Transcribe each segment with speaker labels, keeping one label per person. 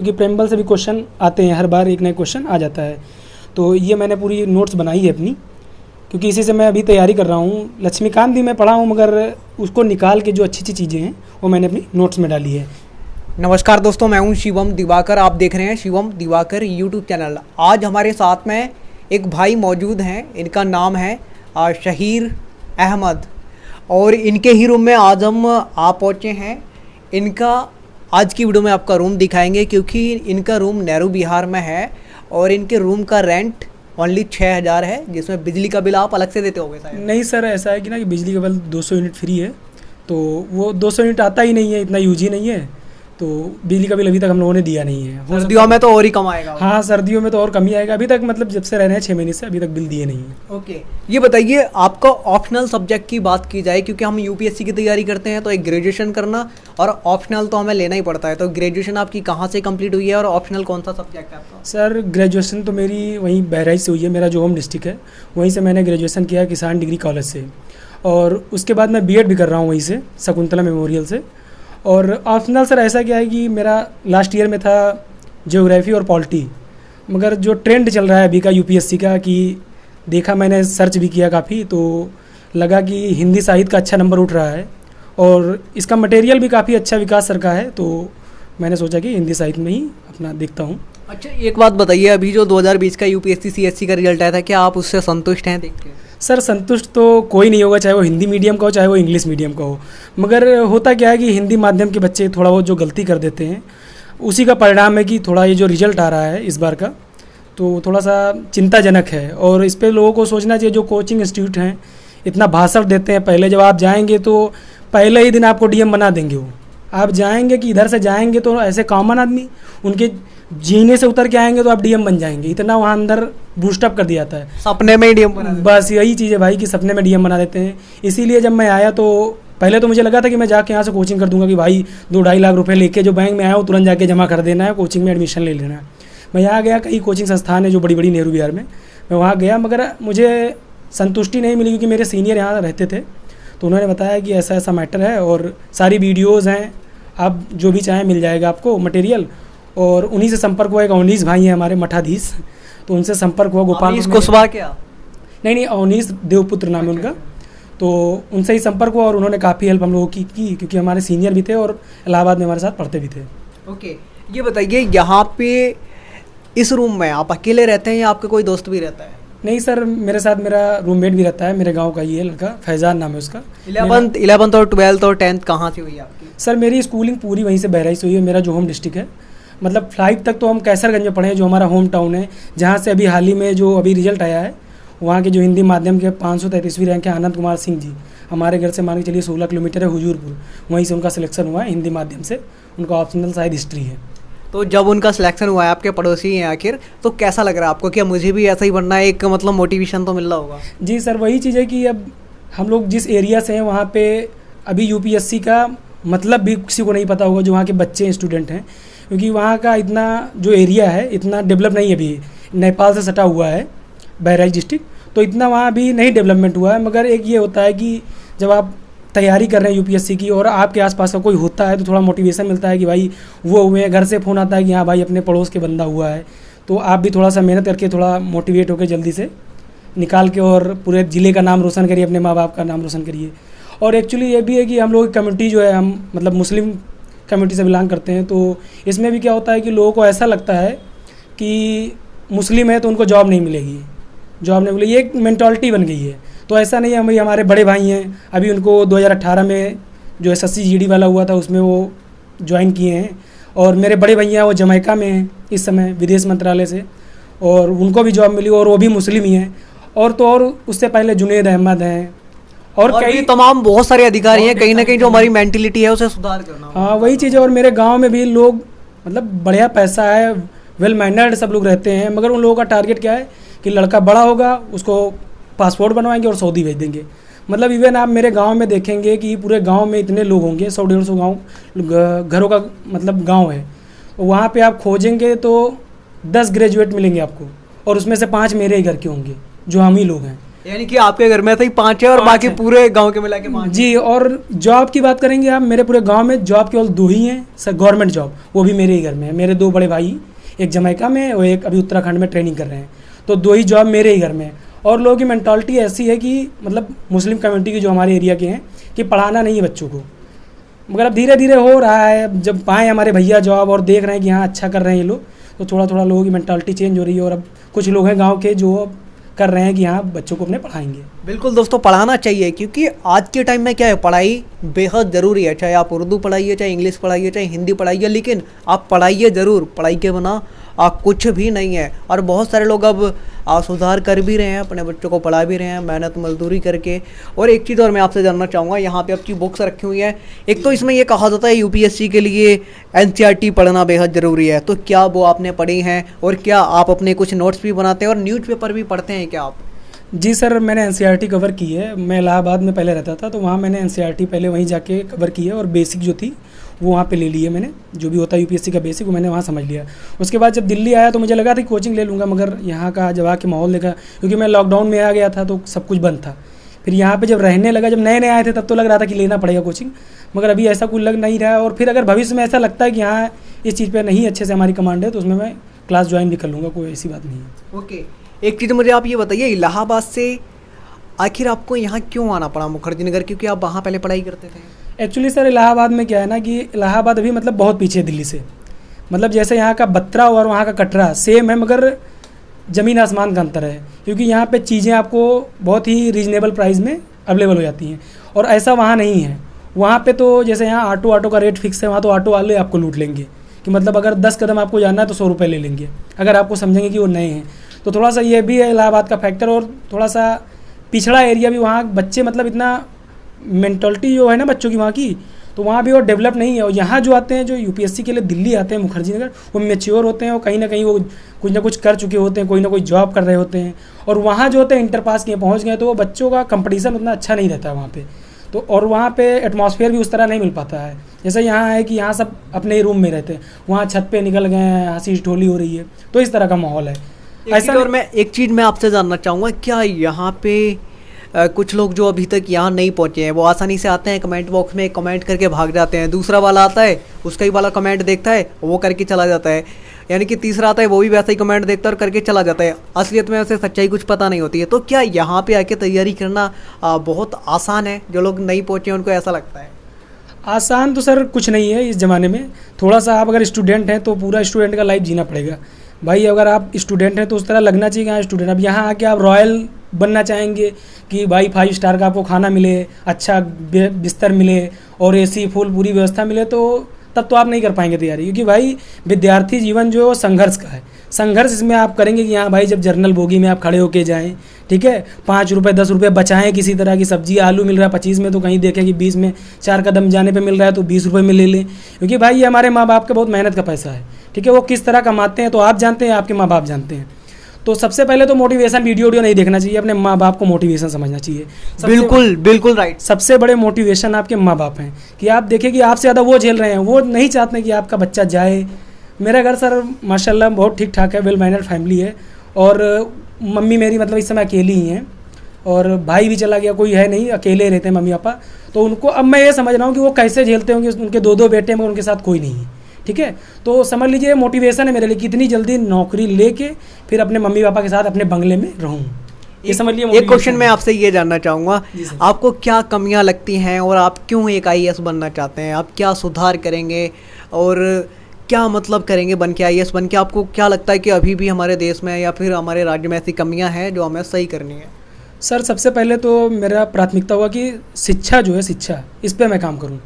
Speaker 1: क्योंकि प्रेम्बल से भी क्वेश्चन आते हैं, हर बार एक नया क्वेश्चन आ जाता है। तो ये मैंने पूरी नोट्स बनाई है अपनी, क्योंकि इसी से मैं अभी तैयारी कर रहा हूँ। लक्ष्मीकांत भी मैं पढ़ा हूँ, मगर उसको निकाल के जो अच्छी अच्छी चीज़ें हैं वो मैंने अपनी नोट्स में डाली है।
Speaker 2: नमस्कार दोस्तों, मैं हूं शिवम दिवाकर। आप देख रहे हैं शिवम दिवाकर यूट्यूब चैनल। आज हमारे साथ में एक भाई मौजूद हैं, इनका नाम है शहीर अहमद, और इनके ही रूम में आज हम आ पहुँचे हैं। इनका आज की वीडियो में आपका रूम दिखाएंगे, क्योंकि इनका रूम नेहरू विहार में है और इनके रूम का रेंट ओनली 6000 है, जिसमें बिजली का बिल आप अलग से देते होगे शायद।
Speaker 1: नहीं सर, ऐसा है कि ना कि बिजली का बिल 200 यूनिट फ्री है, तो वो 200 यूनिट आता ही नहीं है, इतना यूज ही नहीं है, तो बिजली का बिल अभी तक हम लोगों ने दिया नहीं है।
Speaker 2: सर्दियों में तो और ही कम आएगा।
Speaker 1: हाँ, सर्दियों में तो और कम ही आएगा। अभी तक मतलब जब से रह रहे हैं 6 महीने से, अभी तक बिल दिए नहीं है।
Speaker 2: ओके, ये बताइए आपका ऑप्शनल सब्जेक्ट की बात की जाए, क्योंकि हम यूपीएससी की तैयारी करते हैं तो एक ग्रेजुएशन करना और ऑप्शनल तो हमें लेना ही पड़ता है। तो ग्रेजुएशन आपकी कहाँ से कंप्लीट हुई है और ऑप्शनल कौन सा सब्जेक्ट है आपका?
Speaker 1: सर, ग्रेजुएशन तो मेरी वहीं बहराइच से हुई है, मेरा जो होम डिस्ट्रिक्ट है वहीं से मैंने ग्रेजुएशन किया किसान डिग्री कॉलेज से, और उसके बाद मैं बीएड भी कर रहा हूँ वहीं से, शकुंतला मेमोरियल से। और ऑप्शनल सर ऐसा क्या है कि मेरा लास्ट ईयर में था ज्योग्राफी और पॉलिटी, मगर जो ट्रेंड चल रहा है अभी का यूपीएससी का, कि देखा मैंने, सर्च भी किया काफ़ी, तो लगा कि हिंदी साहित्य का अच्छा नंबर उठ रहा है और इसका मटेरियल भी काफ़ी अच्छा विकास सर का है, तो मैंने सोचा कि हिंदी साहित्य में ही अपना देखता हूँ।
Speaker 2: अच्छा, एक बात बताइए, अभी जो 2020 का यूपीएससी सीएससी का रिजल्ट आया था, क्या आप उससे संतुष्ट हैं देख के?
Speaker 1: सर, संतुष्ट तो कोई नहीं होगा, चाहे वो हिंदी मीडियम का हो चाहे वो इंग्लिश मीडियम का हो, मगर होता क्या है कि हिंदी माध्यम के बच्चे थोड़ा बहुत जो गलती कर देते हैं, उसी का परिणाम है कि थोड़ा ये जो रिजल्ट आ रहा है इस बार का, तो थोड़ा सा चिंताजनक है। और इस पर लोगों को सोचना चाहिए, जो कोचिंग इंस्टीट्यूट हैं इतना भाषण देते हैं, पहले जब आप जाएंगे तो पहले ही दिन आपको डीएम बना देंगे। वो आप जाएंगे कि इधर से जाएंगे तो ऐसे कॉमन आदमी उनके जीने से उतर के आएंगे तो आप डीएम बन जाएंगे, इतना वहाँ अंदर बूस्टअप कर दिया जाता है।
Speaker 2: सपने में ही डीएम बना,
Speaker 1: बस यही चीज़ है भाई कि सपने में डीएम बना देते हैं। इसीलिए जब मैं आया तो पहले तो मुझे लगा था कि मैं जाके यहाँ से कोचिंग कर दूंगा, कि भाई 2-2.5 लाख रुपए लेके जो बैंक में आया हूँ तुरंत जाके जमा कर देना है, कोचिंग में एडमिशन ले लेना है। मैं यहाँ गया, कई कोचिंग संस्थान है जो बड़ी बड़ी नेहरू विहार में, मैं वहाँ गया, मगर मुझे संतुष्टि नहीं मिली, क्योंकि मेरे सीनियर यहाँ रहते थे, तो उन्होंने बताया कि ऐसा ऐसा मैटर है और सारी वीडियोज़ हैं, आप जो भी चाहें मिल जाएगा आपको मटेरियल। और उन्हीं से संपर्क हुआ, एक अवनीश भाई हैं हमारे मठाधीश, तो उनसे संपर्क हुआ। गोपाल
Speaker 2: कुशवाहा क्या?
Speaker 1: नहीं, अवनीश देवपुत्र नाम है उनका, तो उनसे ही संपर्क हुआ और उन्होंने काफ़ी हेल्प हम लोगों की क्योंकि हमारे सीनियर भी थे और इलाहाबाद में हमारे साथ पढ़ते भी थे।
Speaker 2: ओके, ये बताइए यहाँ पे इस रूम में आप अकेले रहते हैं या आपके कोई दोस्त भी रहता है?
Speaker 1: नहीं सर, मेरे साथ मेरा रूममेट भी रहता है, मेरे गांव का ही है लड़का, फैजान नाम है उसका।
Speaker 2: 11th और 12th और 10th कहाँ से हुई आपकी?
Speaker 1: सर, मेरी स्कूलिंग पूरी वहीं से बहराइच से हुई है, मेरा जो होम डिस्ट्रिक्ट है। मतलब फ्लाइट तक तो हम कैसरगंज में पढ़े हैं, जो हमारा होम टाउन है, जहाँ से अभी हाल ही में जो अभी रिजल्ट आया है, वहाँ के जो हिंदी माध्यम के 533वीं रैंक है आनंद कुमार सिंह जी, हमारे घर से मान के चलिए 16 किलोमीटर है हुजूरपुर, वहीं से उनका सिलेक्शन हुआ है हिंदी माध्यम से, उनका ऑप्शनल शायद हिस्ट्री है।
Speaker 2: तो जब उनका सिलेक्शन हुआ है, आपके पड़ोसी हैं आखिर, तो कैसा लग रहा है आपको? क्या मुझे भी ऐसा ही बनना है? एक मतलब मोटिवेशन तो मिल रहा होगा।
Speaker 1: जी सर, वही चीज़ है कि अब हम लोग जिस एरिया से हैं वहाँ पे अभी यूपीएससी का मतलब भी किसी को नहीं पता होगा, जो वहाँ के बच्चे स्टूडेंट हैं, क्योंकि वहाँ का इतना जो एरिया है इतना डेवलप नहीं है अभी, नेपाल से सटा हुआ है बहराइच डिस्ट्रिक्ट, तो इतना वहाँ भी नहीं डेवलपमेंट हुआ है। मगर एक ये होता है कि जब आप तैयारी कर रहे हैं यूपीएससी की और आपके आसपास का कोई होता है तो थोड़ा मोटिवेशन मिलता है कि भाई वो हुए, घर से फ़ोन आता है कि हाँ भाई अपने पड़ोस के बंदा हुआ है, तो आप भी थोड़ा सा मेहनत करके थोड़ा मोटिवेट होकर जल्दी से निकाल के और पूरे ज़िले का नाम रोशन करिए, अपने माँ बाप का नाम रोशन करिए। और एक्चुअली ये भी है कि हम लोग की कम्युनिटी जो है, हम मतलब मुस्लिम कम्युनिटी से बिलोंग करते हैं, तो इसमें भी क्या होता है कि लोगों को ऐसा लगता है कि मुस्लिम है तो उनको जॉब नहीं मिलेगी, जॉब नहीं मिलेगी, ये एक मेंटालिटी बन गई है। तो ऐसा नहीं है, हमारे बड़े भाई हैं, अभी उनको 2018 में जो एसएससी जीडी वाला हुआ था उसमें वो ज्वाइन किए हैं, और मेरे बड़े भैया वो जमैका में हैं इस समय विदेश मंत्रालय से, और उनको भी जॉब मिली और वो भी मुस्लिम ही हैं। और तो और उससे पहले जुनेद अहमद हैं और कई
Speaker 2: तमाम बहुत सारे अधिकारी हैं। कहीं ना कहीं जो हमारी मेंटिलिटी है उसे सुधार करना।
Speaker 1: हाँ, वही चीज़ है। और मेरे गांव में भी लोग मतलब बढ़िया पैसा है, वेल मैनर्ड सब लोग रहते हैं, मगर उन लोगों का टारगेट क्या है कि लड़का बड़ा होगा उसको पासपोर्ट बनवाएंगे और सऊदी भेज देंगे। मतलब इवन आप मेरे गांव में देखेंगे कि पूरे गांव में इतने लोग होंगे, 100-150 गाँव घरों का मतलब गाँव है, वहाँ पर आप खोजेंगे तो 10 ग्रेजुएट मिलेंगे आपको, और उसमें से 5 मेरे ही घर के होंगे जो हम ही लोग हैं।
Speaker 2: यानी कि आपके घर में तो ही 5 है और
Speaker 1: 5
Speaker 2: बाकी
Speaker 1: है।
Speaker 2: पूरे गांव के मिला के 5
Speaker 1: जी, और जॉब की बात करेंगे आप, मेरे पूरे गांव में जॉब केवल 2 ही हैं सर, गवर्नमेंट जॉब, वो भी मेरे ही घर में है। मेरे 2 बड़े भाई, एक जमैका में और एक अभी उत्तराखंड में ट्रेनिंग कर रहे हैं, तो 2 ही जॉब मेरे ही घर में है। और लोगों की मेंटालिटी ऐसी है कि मतलब मुस्लिम कम्युनिटी की जो हमारे एरिया के हैं कि पढ़ाना नहीं है बच्चों को, मगर अब धीरे धीरे हो रहा है। अब जब पाएँ हमारे भैया जॉब और देख रहे हैं कि हाँ अच्छा कर रहे हैं ये लोग, तो थोड़ा थोड़ा लोगों की मेंटालिटी चेंज हो रही है। और अब कुछ लोग हैं गाँव के जो अब कर रहे हैं कि हाँ बच्चों को अपने पढ़ाएंगे।
Speaker 2: बिल्कुल दोस्तों, पढ़ाना चाहिए क्योंकि आज के टाइम में क्या है, पढ़ाई बेहद ज़रूरी है। चाहे आप उर्दू पढ़ाइए, चाहे इंग्लिश पढ़ाइए, चाहे हिंदी पढ़ाइए, लेकिन आप पढ़ाइए ज़रूर। पढ़ाई के बिना आप कुछ भी नहीं है। और बहुत सारे लोग अब सुधार कर भी रहे हैं, अपने बच्चों को पढ़ा भी रहे हैं मेहनत मजदूरी करके। और एक चीज़ और मैं आपसे जानना चाहूँगा, यहाँ पे आपकी बुक्स रखी हुई है। एक तो इसमें ये कहा जाता है यूपीएससी के लिए एनसीईआरटी पढ़ना बेहद ज़रूरी है, तो क्या वो आपने पढ़ी हैं? और क्या आप अपने कुछ नोट्स भी बनाते हैं और न्यूज़पेपर भी पढ़ते हैं क्या आप?
Speaker 1: जी सर, मैंने एनसीईआरटी कवर की है। मैं इलाहाबाद में पहले रहता था, तो वहाँ मैंने एनसीईआरटी पहले वहीं जाके कवर की है, और बेसिक जो थी वो वहाँ पे ले ली है मैंने। जो भी होता है यूपीएससी का बेसिक वो मैंने वहाँ समझ लिया। उसके बाद जब दिल्ली आया तो मुझे लगा था कोचिंग ले लूँगा, मगर यहाँ का जब आके माहौल देखा, क्योंकि मैं लॉकडाउन में आ गया था तो सब कुछ बंद था। फिर यहाँ पे जब रहने लगा, जब नए नए आए थे तब तो लग रहा था कि लेना पड़ेगा कोचिंग, मगर अभी ऐसा कुछ लग नहीं रहा है। और फिर अगर भविष्य में ऐसा लगता है कि हाँ इस चीज़ पर नहीं अच्छे से हमारी कमांड है, तो उसमें मैं क्लास ज्वाइन भी कर लूँगा, कोई ऐसी बात नहीं है।
Speaker 2: ओके, एक चीज़ मुझे आप ये बताइए, इलाहाबाद से आखिर आपको यहाँ क्यों आना पड़ा मुखर्जी नगर, क्योंकि आप वहाँ पहले पढ़ाई करते थे?
Speaker 1: एक्चुअली सर इलाहाबाद में क्या है ना कि इलाहाबाद अभी मतलब बहुत पीछे है दिल्ली से। मतलब जैसे यहाँ का बत्रा और वहाँ का कटरा सेम है, मगर ज़मीन आसमान का अंतर है। क्योंकि यहाँ पे चीज़ें आपको बहुत ही रीजनेबल प्राइस में अवेलेबल हो जाती हैं, और ऐसा वहाँ नहीं है। वहाँ पे तो जैसे यहाँ ऑटो का रेट फिक्स है, वहाँ तो ऑटो वाले आपको लूट लेंगे कि मतलब अगर 10 कदम आपको जाना है तो 100 रुपये ले लेंगे, अगर आपको समझेंगे कि वो नए हैं। तो थोड़ा सा ये भी है इलाहाबाद का फैक्टर, और थोड़ा सा पिछड़ा एरिया भी। वहाँ बच्चे मतलब इतना मेंटलिटी जो है ना बच्चों की वहाँ की, तो वहाँ भी वो डेवलप नहीं है। और यहाँ जो आते हैं, जो यूपीएससी के लिए दिल्ली आते हैं मुखर्जी नगर, वो मैच्योर होते हैं और कहीं ना कहीं वो कुछ ना कुछ कर चुके होते हैं, कोई ना कोई जॉब कर रहे होते हैं। और वहाँ जो होते हैं इंटर पास किए पहुँच गए, तो वो बच्चों का कंपटीशन उतना अच्छा नहीं रहता है वहाँ पे। तो और वहाँ पे एटमॉस्फेयर भी उस तरह नहीं मिल पाता है जैसे यहाँ है कि यहाँ सब अपने ही रूम में रहते हैं, वहाँ छत पे निकल गए हैं, हंसी ठिठोली हो रही है, तो इस तरह का माहौल है।
Speaker 2: ऐसा। और मैं एक चीज़ मैं आपसे जानना चाहूँगा, क्या यहाँ पे कुछ लोग जो अभी तक यहाँ नहीं पहुँचे हैं, वो आसानी से आते हैं, कमेंट बॉक्स में कमेंट करके भाग जाते हैं, दूसरा वाला आता है उसका ही वाला कमेंट देखता है वो करके चला जाता है, यानी कि तीसरा आता है वो भी वैसा ही कमेंट देखता है और करके चला जाता है, असलियत में उसे सच्चाई कुछ पता नहीं होती है। तो क्या यहाँ पे आके तैयारी करना बहुत आसान है? जो लोग नहीं पहुँचे उनको ऐसा लगता है।
Speaker 1: आसान तो सर कुछ नहीं है इस ज़माने में। थोड़ा सा आप अगर स्टूडेंट हैं तो पूरा स्टूडेंट का लाइफ जीना पड़ेगा भाई। अगर आप स्टूडेंट हैं तो उस तरह लगना चाहिए कि हाँ स्टूडेंट। अब यहाँ आके आप रॉयल बनना चाहेंगे कि भाई 5 स्टार का आपको खाना मिले, अच्छा बिस्तर मिले और एसी फुल पूरी व्यवस्था मिले, तो तब तो आप नहीं कर पाएंगे तैयारी। क्योंकि भाई विद्यार्थी जीवन जो संघर्ष का है, संघर्ष इसमें आप करेंगे कि हाँ भाई जब जर्नल बोगी में आप खड़े होके जाएं, ठीक है, 5 रुपये 10 रुपये बचाएं, किसी तरह की सब्जी आलू मिल रहा है 25 में तो कहीं देखें कि 20 में 4 कदम जाने पे मिल रहा है तो 20 रुपये में ले लें। क्योंकि भाई ये हमारे माँ बाप का बहुत मेहनत का पैसा है, ठीक है। वो किस तरह कमाते हैं तो आप जानते हैं, आपके माँ बाप जानते हैं। तो सबसे पहले तो मोटिवेशन वीडियो नहीं देखना चाहिए, अपने माँ बाप को मोटिवेशन समझना चाहिए।
Speaker 2: बिल्कुल बिल्कुल राइट।
Speaker 1: सबसे बड़े मोटिवेशन आपके माँ बाप हैं कि आप देखें कि आपसे ज़्यादा वो झेल रहे हैं, वो नहीं चाहते कि आपका बच्चा जाए। मेरा घर सर माशाल्लाह बहुत ठीक ठाक है, वेल मैनर्ड फैमिली है, और मम्मी मेरी मतलब इस समय अकेली ही हैं, और भाई भी चला गया, कोई है नहीं, अकेले रहते हैं मम्मी पापा। तो उनको अब मैं ये समझ रहा हूँ कि वो कैसे झेलते होंगे, उनके 2 बेटे मगर उनके साथ कोई नहीं है, ठीक है। तो समझ लीजिए मोटिवेशन है मेरे लिए, कितनी जल्दी नौकरी लेके फिर अपने मम्मी पापा के साथ अपने बंगले में रहूँ, ये समझ लीजिए।
Speaker 2: एक क्वेश्चन मैं आपसे ये जानना चाहूँगा, आपको क्या कमियाँ लगती हैं और आप क्यों एक IAS बनना चाहते हैं? आप क्या सुधार करेंगे और क्या मतलब करेंगे बन के IAS बन के? आपको क्या लगता है कि अभी भी हमारे देश में या फिर हमारे राज्य में ऐसी कमियाँ हैं जो हमें सही करनी है?
Speaker 1: सर सबसे पहले तो मेरा प्राथमिकता हुआ कि शिक्षा जो है, शिक्षा इस पर मैं काम करूं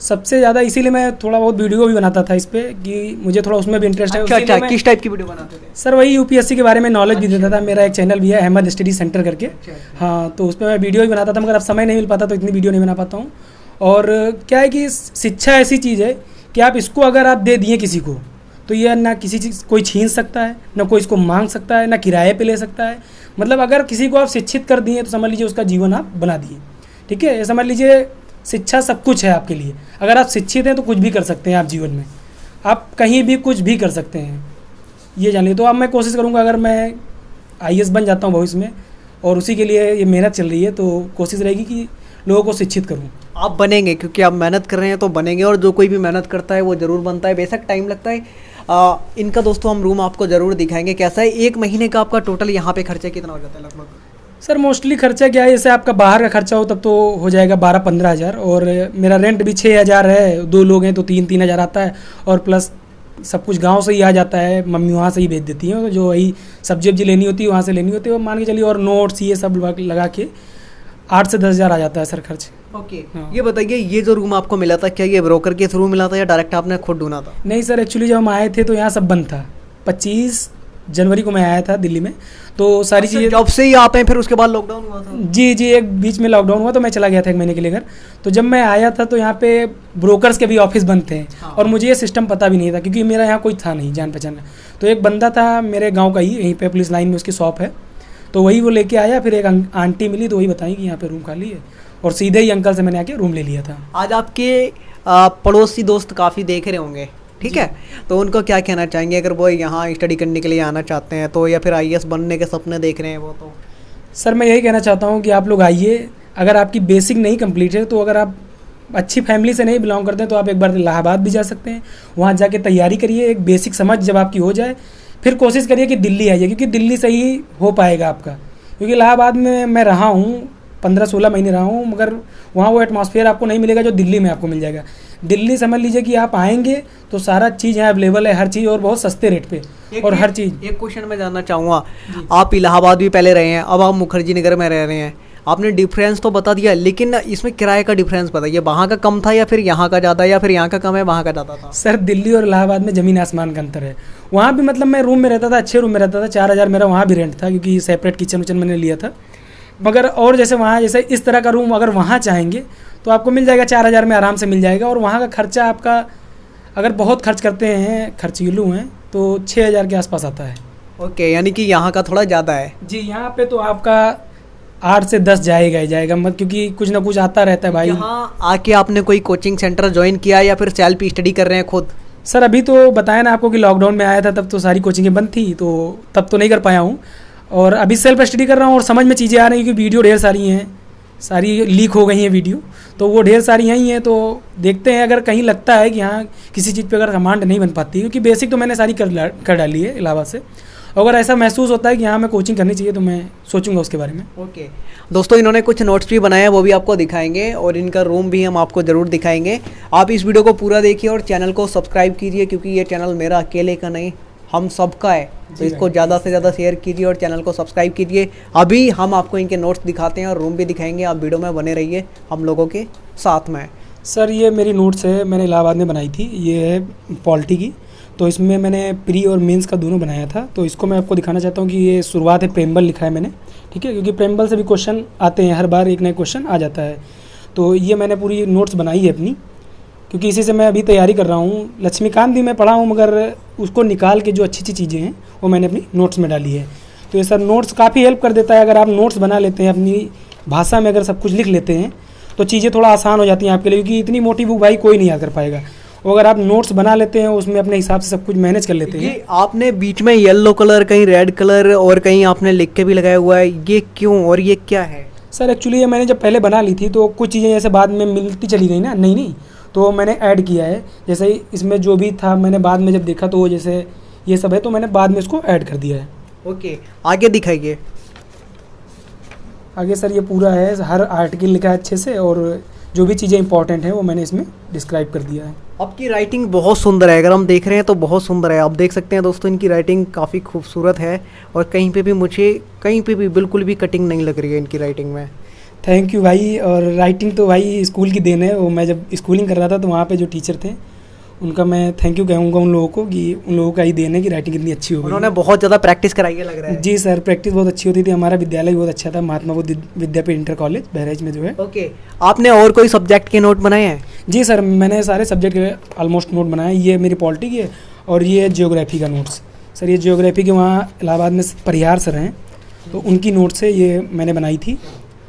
Speaker 1: सबसे ज़्यादा। इसीलिए मैं थोड़ा बहुत वीडियो भी बनाता था इस पर कि मुझे थोड़ा उसमें भी इंटरेस्ट है।
Speaker 2: अच्छा, किस टाइप की वीडियो बनाते थे?
Speaker 1: सर वही UPSC के बारे में नॉलेज भी देता था। मेरा एक चैनल भी है अहमद स्टडी सेंटर करके, हाँ, तो उस पर मैं वीडियो भी बनाता था, मगर अब समय नहीं मिल पाता तो इतनी वीडियो नहीं बना पाता हूँ। और क्या है कि शिक्षा ऐसी चीज़ है कि आप इसको अगर आप दे दिए किसी को तो ये ना किसी चीज़ कोई छीन सकता है, ना कोई इसको मांग सकता है, ना किराए पे ले सकता है। मतलब अगर किसी को आप शिक्षित कर दिए तो समझ लीजिए उसका जीवन आप बना दिए, ठीक है। समझ लीजिए शिक्षा सब कुछ है आपके लिए। अगर आप शिक्षित हैं तो कुछ भी कर सकते हैं आप जीवन में, आप कहीं भी कुछ भी कर सकते हैं, ये जानिए। तो अब मैं कोशिश करूँगा अगर मैं IAS बन जाता हूँ भविष्य में और उसी के लिए ये मेहनत चल रही है। तो कोशिश रहेगी कि लोगों को शिक्षित करूँ।
Speaker 2: आप बनेंगे, क्योंकि आप मेहनत कर रहे हैं तो बनेंगे, और जो कोई भी मेहनत करता है वो ज़रूर बनता है, बेशक टाइम लगता है। इनका दोस्तों हम रूम आपको ज़रूर दिखाएंगे कैसा है। एक महीने का आपका टोटल यहाँ पे खर्चा कितना हो जाता है लगभग?
Speaker 1: सर मोस्टली खर्चा क्या है, जैसे आपका बाहर का खर्चा हो तब तो हो जाएगा 12-15 हज़ार, और मेरा रेंट भी 6 हज़ार है। 2 लोग हैं तो 3-3 हज़ार आता है, और प्लस सब कुछ गांव से ही आ जाता है, मम्मी वहाँ से ही भेज देती हैं, जो वही सब्जी वब्जी लेनी होती है वहाँ से लेनी होती है, मान के चलिए, और नोट्स ये सब लगा के 8 से 10 हज़ार आ जाता है सर खर्च।
Speaker 2: ओके
Speaker 1: हाँ।
Speaker 2: ये बताइए, ये जो रूम आपको मिला था, क्या ये ब्रोकर के थ्रू मिला था या डायरेक्ट आपने खुद ढूंढा था?
Speaker 1: नहीं सर, एक्चुअली जब हम आए थे तो यहाँ सब बंद था। 25 जनवरी को मैं आया था दिल्ली में, तो सारी चीज़ें
Speaker 2: जब से ही आप हैं, फिर उसके बाद लॉकडाउन हुआ था?
Speaker 1: जी, एक बीच में लॉकडाउन हुआ तो मैं चला गया था 1 महीने के लिए घर। तो जब मैं आया था तो यहाँ पे ब्रोकर्स के भी ऑफिस बंद थे।
Speaker 2: हाँ।
Speaker 1: और मुझे ये सिस्टम पता भी नहीं था, क्योंकि मेरा यहाँ कोई था नहीं जान पहचान। तो एक बंदा था मेरे गाँव का ही, यहीं पे पुलिस लाइन में उसकी शॉप है, तो वही वो लेके आया। फिर एक आंटी मिली तो वही बताई कि यहाँ पे रूम खाली है, और सीधे ही अंकल से मैंने आके रूम ले लिया था।
Speaker 2: आज आपके पड़ोसी दोस्त काफ़ी देख रहे होंगे, ठीक है, तो उनको क्या कहना चाहेंगे अगर वो यहाँ स्टडी करने के लिए आना चाहते हैं तो, या फिर IAS बनने के सपने देख रहे हैं वो? तो
Speaker 1: सर मैं यही कहना चाहता हूँ कि आप लोग आइए। अगर आपकी बेसिक नहीं कंप्लीट है, तो अगर आप अच्छी फैमिली से नहीं बिलोंग करते हैं तो आप एक बार इलाहाबाद भी जा सकते हैं। वहाँ जाके तैयारी करिए, एक बेसिक समझ जब आपकी हो जाए फिर कोशिश करिए कि दिल्ली आइए, क्योंकि दिल्ली से ही हो पाएगा आपका। क्योंकि इलाहाबाद में मैं रहा हूँ, 15-16 महीने रहा हूँ, मगर वहाँ वो एटमॉस्फेयर आपको नहीं मिलेगा जो दिल्ली में आपको मिल जाएगा। दिल्ली समझ लीजिए कि आप आएंगे तो सारा चीज़ यहाँ अवेलेबल है, हर चीज़, और बहुत सस्ते रेट पे, और हर चीज़।
Speaker 2: एक क्वेश्चन मैं जानना चाहूँगा, आप इलाहाबाद भी पहले रहे हैं, अब आप मुखर्जी नगर में रह रहे हैं, आपने डिफरेंस तो बता दिया, लेकिन इसमें किराए का डिफरेंस बताइए, वहाँ का कम था या फिर यहाँ का ज़्यादा, या फिर यहाँ का कम है वहाँ का ज़्यादा था?
Speaker 1: सर दिल्ली और इलाहाबाद में ज़मीन आसमान का अंतर है। वहाँ भी मतलब मैं रूम में रहता था, अच्छे रूम में रहता था, 4 हज़ार मेरा वहाँ भी रेंट था, क्योंकि सेपरेट किचन उचन मैंने लिया था। मगर और जैसे वहाँ जैसे इस तरह का रूम अगर वहाँ चाहेंगे तो आपको मिल जाएगा, 4 हज़ार में आराम से मिल जाएगा। और वहाँ का खर्चा आपका अगर बहुत खर्च करते हैं, खर्चीलू हैं, तो 6 हज़ार के आसपास आता है।
Speaker 2: ओके, यानी कि यहाँ का थोड़ा ज़्यादा है।
Speaker 1: जी, यहाँ पे तो आपका 8 से 10 जाएगा ही जाएगा, मत, क्योंकि कुछ ना कुछ आता रहता है भाई।
Speaker 2: यहाँ आके आपने कोई कोचिंग सेंटर ज्वाइन किया या फिर सेल्फ स्टडी कर रहे हैं खुद?
Speaker 1: सर अभी तो बताया ना आपको कि लॉकडाउन में आया था, तब तो सारी कोचिंगें बंद थी, तो तब तो नहीं कर पाया हूँ। और अभी सेल्फ स्टडी कर रहा हूँ, और समझ में चीज़ें आ रही हैं, क्योंकि वीडियो ढेर सारी हैं, सारी लीक हो गई हैं वीडियो, तो वो ढेर सारी यहीं हैं। तो देखते हैं, अगर कहीं लगता है कि हाँ किसी चीज़ पे अगर कमांड नहीं बन पाती, क्योंकि बेसिक तो मैंने सारी कर डाली है इलाहाबाद से। अगर ऐसा महसूस होता है कि हाँ मैं कोचिंग करनी चाहिए, तो मैं सोचूंगा उसके बारे में।
Speaker 2: ओके दोस्तों, इन्होंने कुछ नोट्स भी बनाए हैं, वो भी आपको दिखाएंगे, और इनका रूम भी हम आपको ज़रूर दिखाएंगे। आप इस वीडियो को पूरा देखिए और चैनल को सब्सक्राइब कीजिए, क्योंकि ये चैनल मेरा अकेले का नहीं, हम सबका है। तो इसको ज़्यादा से ज़्यादा शेयर कीजिए और चैनल को सब्सक्राइब कीजिए। अभी हम आपको इनके नोट्स दिखाते हैं और रूम भी दिखाएंगे, आप वीडियो में बने रहिए हम लोगों के साथ में।
Speaker 1: सर ये मेरी नोट्स है, मैंने इलाहाबाद में बनाई थी, ये है पॉलिटी की। तो इसमें मैंने प्री और मेंस का दोनों बनाया था। तो इसको मैं आपको दिखाना चाहता हूँ कि ये शुरुआत है, प्रेम्बल लिखा है मैंने, ठीक है, क्योंकि प्रेम्बल से भी क्वेश्चन आते हैं, हर बार एक नया क्वेश्चन आ जाता है। तो ये मैंने पूरी नोट्स बनाई है अपनी, क्योंकि इसी से मैं अभी तैयारी कर रहा हूँ। लक्ष्मीकांत भी मैं पढ़ा हूँ, मगर उसको निकाल के जो अच्छी अच्छी चीज़ें हैं वो मैंने अपनी नोट्स में डाली है। तो ये सर नोट्स काफ़ी हेल्प कर देता है। अगर आप नोट्स बना लेते हैं अपनी भाषा में, अगर सब कुछ लिख लेते हैं तो चीज़ें थोड़ा आसान हो जाती हैं आपके लिए, क्योंकि इतनी मोटी बुक भाई कोई नहीं याद कर पाएगा। और अगर आप नोट्स बना लेते हैं, उसमें अपने हिसाब से सब कुछ मैनेज कर लेते हैं।
Speaker 2: आपने बीच में येलो कलर, कहीं रेड कलर और कहीं आपने लिख के भी लगाया हुआ है, ये क्यों और ये क्या है?
Speaker 1: सर एक्चुअली ये मैंने जब पहले बना ली थी तो कुछ चीज़ें जैसे बाद में मिलती चली गई ना, नहीं तो मैंने ऐड किया है। जैसे इसमें जो भी था मैंने बाद में जब देखा तो वो जैसे ये सब है, तो मैंने बाद में इसको ऐड कर दिया है।
Speaker 2: ओके, आगे दिखाइए।
Speaker 1: आगे सर ये पूरा है, हर आर्टिकल लिखा है अच्छे से, और जो भी चीज़ें इंपॉर्टेंट हैं वो मैंने इसमें डिस्क्राइब कर दिया है।
Speaker 2: आपकी राइटिंग बहुत सुंदर है, अगर हम देख रहे हैं तो बहुत सुंदर है। आप देख सकते हैं दोस्तों, इनकी राइटिंग काफ़ी खूबसूरत है, और कहीं पे भी बिल्कुल भी कटिंग नहीं लग रही है इनकी राइटिंग में।
Speaker 1: थैंक यू भाई। और राइटिंग तो भाई स्कूल की देन है। वो मैं जब स्कूलिंग कर रहा था तो वहाँ पे जो टीचर थे उनका मैं थैंक यू कहूँगा उन लोगों को, कि उन लोगों का ही देन है कि राइटिंग इतनी अच्छी हो गई।
Speaker 2: उन्होंने बहुत ज़्यादा प्रैक्टिस कराई है लग रहा है।
Speaker 1: जी सर, प्रैक्टिस बहुत अच्छी होती थी। हमारा विद्यालय बहुत अच्छा था, महात्मा बुद्ध विद्यापीठ इंटर कॉलेज बहराइच में जो है।
Speaker 2: ओके, आपने और कोई सब्जेक्ट के नोट बनाए हैं?
Speaker 1: जी सर, मैंने सारे सब्जेक्ट के ऑलमोस्ट नोट बनाए। ये मेरी पॉलिटी की है, और ये जियोग्राफी का नोट्स। सर ये जियोग्राफी के वहाँ इलाहाबाद में परिहार सर हैं, तो उनकी नोट से ये मैंने बनाई थी,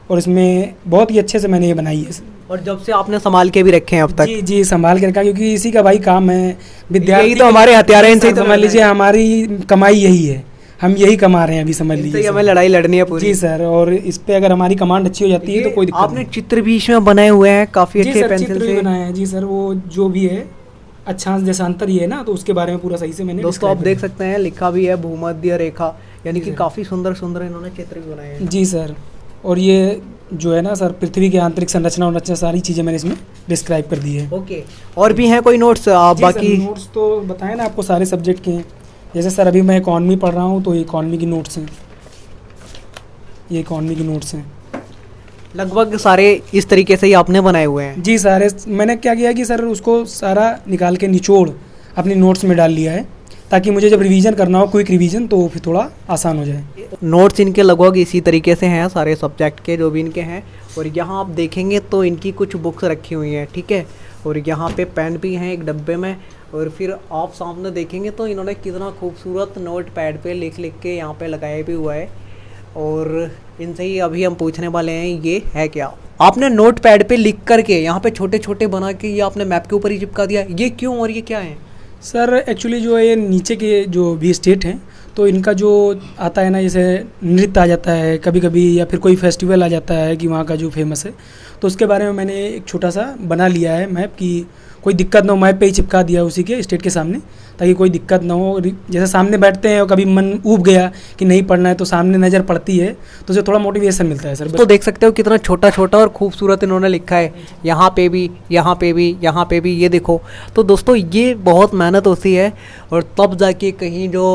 Speaker 1: और इसमें बहुत ही अच्छे से मैंने ये बनाई है।
Speaker 2: और जब से आपने संभाल के भी रखे हैं अब तक?
Speaker 1: जी संभाल के रखा, क्योंकि इसी का भाई काम है। विद्यार्थी
Speaker 2: यही तो हमारे हथियार हैं, इनसे
Speaker 1: समझ लीजिए हमारी कमाई यही है। हम यही कमा रहे हैं अभी, समझ
Speaker 2: इनसे
Speaker 1: लीजिए
Speaker 2: ही
Speaker 1: सर।
Speaker 2: हमें लड़ाई लड़नी है पूरी।
Speaker 1: जी सर, और इस पे अगर हमारी कमांड अच्छी हो जाती है तो कोई दिक्कत
Speaker 2: आपने चित्र भी इसमें बनाए हुए हैं काफी
Speaker 1: जी
Speaker 2: अच्छे
Speaker 1: सर,
Speaker 2: पेंसिल
Speaker 1: चित्र भी
Speaker 2: से।
Speaker 1: बनाए हैं जी सर। वो जो भी है अक्षांश देशांतर ही है ना, तो उसके बारे में पूरा सही से मैंने
Speaker 2: दोस्तों आप
Speaker 1: describe
Speaker 2: देख
Speaker 1: किया।
Speaker 2: सकते हैं लिखा भी है भूमध्य रेखा, यानी
Speaker 1: जी
Speaker 2: कि
Speaker 1: सर।
Speaker 2: काफी सुंदर सुंदर इन्होंने चित्र भी बनाए हैं।
Speaker 1: जी सर, और ये जो है ना सर, पृथ्वी की आंतरिक संरचना और सारी चीज़ें मैंने इसमें डिस्क्राइब कर दी है।
Speaker 2: ओके, और भी हैं कोई नोट्स
Speaker 1: जी
Speaker 2: बाकी?
Speaker 1: सर, नोट्स तो बताएं ना आपको, सारे सब्जेक्ट के हैं। जैसे सर अभी मैं इकॉनमी पढ़ रहा हूँ, तो इकॉनमी की नोट्स हैं, ये इकॉनमी की नोट्स हैं।
Speaker 2: लगभग सारे इस तरीके से ही आपने बनाए हुए हैं।
Speaker 1: जी सारे मैंने क्या किया कि सर उसको सारा निकाल के निचोड़ अपनी नोट्स में डाल लिया है, ताकि मुझे जब रिवीजन करना हो, क्विक रिवीजन, तो फिर थोड़ा आसान हो जाए।
Speaker 2: नोट्स इनके लगभग इसी तरीके से हैं सारे सब्जेक्ट के जो भी इनके हैं। और यहाँ आप देखेंगे तो इनकी कुछ बुक्स रखी हुई हैं, ठीक है। और यहाँ पे पेन भी हैं एक डब्बे में। और फिर आप सामने देखेंगे तो इन्होंने कितना खूबसूरत नोट पैड पे लिख लिख के यहाँ पे लगाया भी हुआ है। और इनसे ही अभी हम पूछने वाले हैं ये है क्या। आपने नोट पैड पे लिख करके यहाँ पे छोटे छोटे बना के ये आपने मैप के ऊपर ही चिपका दिया, ये क्यों और ये क्या है?
Speaker 1: सर एक्चुअली जो ये नीचे के जो भी स्टेट हैं, तो इनका जो आता है ना, जैसे नृत्य आ जाता है कभी कभी, या फिर कोई फेस्टिवल आ जाता है कि वहाँ का जो फेमस है, तो उसके बारे में मैंने एक छोटा सा बना लिया है मैप, कि कोई दिक्कत ना हो, मैप पे ही चिपका दिया उसी के स्टेट के सामने, ताकि कोई दिक्कत ना हो। जैसे सामने बैठते हैं और कभी मन ऊब गया कि नहीं पढ़ना है, तो सामने नज़र पड़ती है, तो उसे थोड़ा मोटिवेशन मिलता है सर।
Speaker 2: तो देख सकते हो कितना छोटा छोटा और खूबसूरत इन्होंने लिखा है, यहाँ पे भी, यहाँ पे भी, यहाँ पे भी, ये देखो। तो दोस्तों ये बहुत मेहनत होती है और तब जाके कहीं जो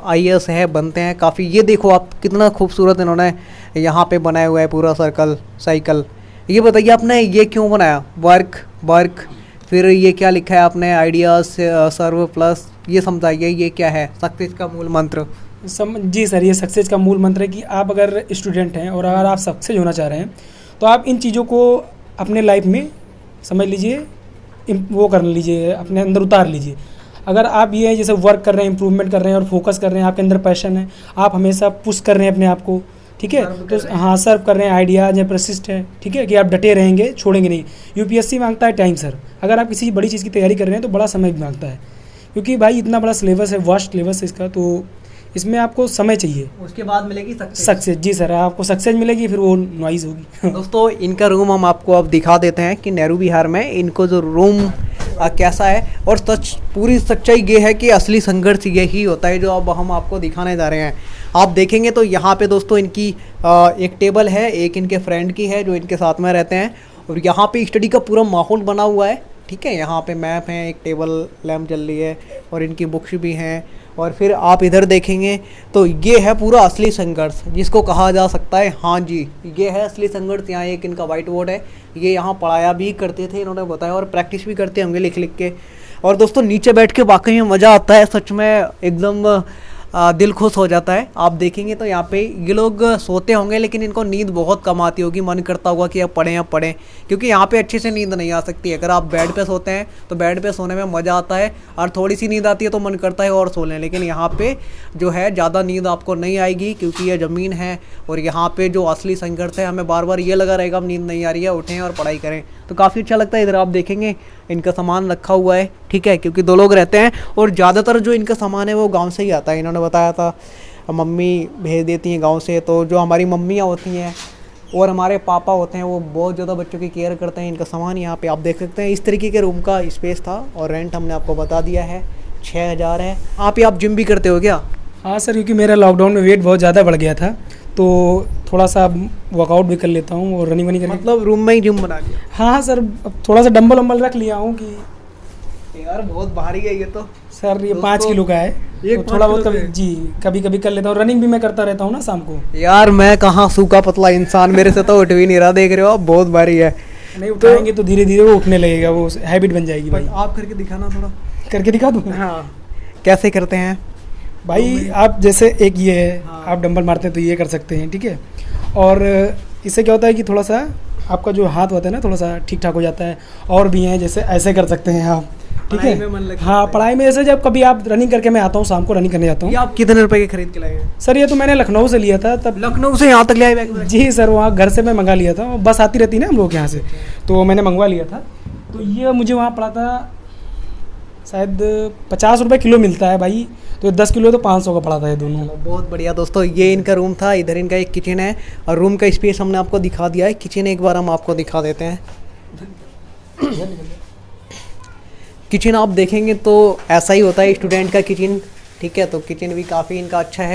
Speaker 2: IAS है बनते हैं काफ़ी। ये देखो आप कितना खूबसूरत इन्होंने यहाँ पे बनाया हुआ है पूरा सर्कल साइकिल। ये बताइए आपने ये क्यों बनाया? वर्क फिर ये क्या लिखा है आपने? आइडियाज सर्व प्लस, ये समझाइए ये क्या है सक्सेस का मूल मंत्र?
Speaker 1: जी सर, ये सक्सेस का मूल मंत्र है कि आप अगर स्टूडेंट हैं और अगर आप सक्सेस होना चाह रहे हैं, तो आप इन चीज़ों को अपने लाइफ में समझ लीजिए, वो कर लीजिए, अपने अंदर उतार लीजिए। अगर आप ये जैसे वर्क कर रहे हैं, इंप्रूवमेंट कर रहे हैं और फोकस कर रहे हैं, आपके अंदर पैशन है, आप हमेशा पुश कर रहे हैं अपने आप को, ठीक है, तो हाँ सर्व कर रहे हैं, आइडियाज है, प्रसिस्ट है, ठीक है, कि आप डटे रहेंगे, छोड़ेंगे नहीं। यूपीएससी मांगता है टाइम सर। अगर आप किसी बड़ी चीज़ की तैयारी कर रहे हैं तो बड़ा समय भी मांगता है, क्योंकि भाई इतना बड़ा सिलेबस है, वास्ट सिलेबस है इसका, तो इसमें आपको समय चाहिए।
Speaker 2: उसके बाद मिलेगी
Speaker 1: सक्सेस। जी सर, आपको सक्सेस मिलेगी, फिर वो नॉइज होगी।
Speaker 2: दोस्तों इनका रूम हम आपको अब दिखा देते हैं कि नेहरू विहार में इनको जो रूम कैसा है। और पूरी सच्चाई ये है कि असली संघर्ष यही होता है जो अब हम आपको दिखाने जा रहे हैं। आप देखेंगे तो यहाँ पे दोस्तों इनकी एक टेबल है, एक इनके फ्रेंड की है जो इनके साथ में रहते हैं। और यहाँ पे स्टडी का पूरा माहौल बना हुआ है, ठीक है। यहाँ पे मैप है, एक टेबल लैम्प जल रही है और इनकी बुक्स भी हैं। और फिर आप इधर देखेंगे तो ये है पूरा असली संघर्ष जिसको कहा जा सकता है। हाँ जी, ये है असली संघर्ष। यहाँ एक इनका वाइट बोर्ड है, ये यहाँ पढ़ाया भी करते थे इन्होंने बताया, और प्रैक्टिस भी करते होंगे लिख लिख के। और दोस्तों नीचे बैठ के वाकई में मज़ा आता है, सच में एकदम दिल खुश हो जाता है। आप देखेंगे तो यहाँ पे ये लोग सोते होंगे लेकिन इनको नींद बहुत कम आती होगी, मन करता होगा कि अब पढ़ें, क्योंकि यहाँ पे अच्छे से नींद नहीं आ सकती। अगर आप बेड पे सोते हैं तो बेड पे सोने में मज़ा आता है, और थोड़ी सी नींद आती है तो मन करता है और सो लें। लेकिन यहाँ पे जो है ज़्यादा नींद आपको नहीं आएगी, क्योंकि ये ज़मीन है। और यहाँ पे जो असली संघर्ष है, हमें बार बार ये लगा रहेगा अब नींद नहीं आ रही है, उठें और पढ़ाई करें। तो काफ़ी अच्छा लगता है। इधर आप देखेंगे इनका सामान रखा हुआ है, ठीक है, क्योंकि 2 लोग रहते हैं और ज़्यादातर जो इनका सामान है वो गांव से ही आता है। इन्होंने बताया था मम्मी भेज देती हैं गांव से। तो जो हमारी मम्मियाँ होती हैं और हमारे पापा होते हैं वो बहुत ज़्यादा बच्चों की केयर करते हैं। इनका सामान यहाँ पे आप देख सकते हैं। इस तरीके के रूम का स्पेस था और रेंट हमने आपको बता दिया है 6000 है। आप जिम भी करते हो क्या?
Speaker 1: हाँ सर, क्योंकि मेरा लॉकडाउन में वेट बहुत ज़्यादा बढ़ गया था, तो थोड़ा सा वर्कआउट भी कर लेता हूँ और रनिंग कर।
Speaker 2: मतलब रूम में ही जिम बना लिया?
Speaker 1: हाँ सर, अब थोड़ा सा डंबल वंबल रख लिया हूँ कि
Speaker 2: यार बहुत भारी है ये तो।
Speaker 1: सर ये 5 किलो का है, तो थोड़ा बहुत कभी कभी कर लेता हूँ। रनिंग भी मैं करता रहता हूँ ना शाम को।
Speaker 2: यार मैं कहाँ सूखा पतला इंसान, मेरे से तो उठ भी नहीं रहा, देख रहे हो आप, बहुत भारी है।
Speaker 1: नहीं उठाएंगे तो धीरे धीरे वो उठने लगेगा, वो हैबिट बन जाएगी भाई।
Speaker 2: आप करके दिखाना थोड़ा।
Speaker 1: करके दिखा दूँ?
Speaker 2: हाँ, कैसे करते हैं
Speaker 1: भाई? आप जैसे एक ये है, आप डंबल मारते हैं तो ये कर सकते हैं, ठीक है। और इससे क्या होता है कि थोड़ा सा आपका जो हाथ होता है ना, थोड़ा सा ठीक ठाक हो जाता है। और भी हैं, जैसे ऐसे कर सकते हैं आप, ठीक है। हाँ, पढ़ाई में ऐसे जब कभी आप रनिंग करके मैं आता हूँ, शाम को रनिंग करने जाता हूँ।
Speaker 2: आप कितने रुपए के खरीद के लाए हैं?
Speaker 1: सर ये तो मैंने लखनऊ से लिया था तब।
Speaker 2: लखनऊ से यहाँ तक ले आए बैग?
Speaker 1: जी सर, वहाँ घर से मैं मंगा लिया था, बस आती रहती ना हम लोग यहाँ से, तो मैंने मंगवा लिया था। तो ये मुझे वहाँ पड़ा था शायद 50 रुपये किलो मिलता है भाई। तो 10 किलो तो 500 का पड़ा था ये दोनों।
Speaker 2: बहुत बढ़िया दोस्तों, ये इनका रूम था, इधर इनका एक किचन है और रूम का स्पेस हमने आपको दिखा दिया है। किचन एक बार हम आपको दिखा देते हैं। किचन आप देखेंगे तो ऐसा ही होता है स्टूडेंट का किचन, ठीक है। तो किचन भी काफ़ी इनका अच्छा है।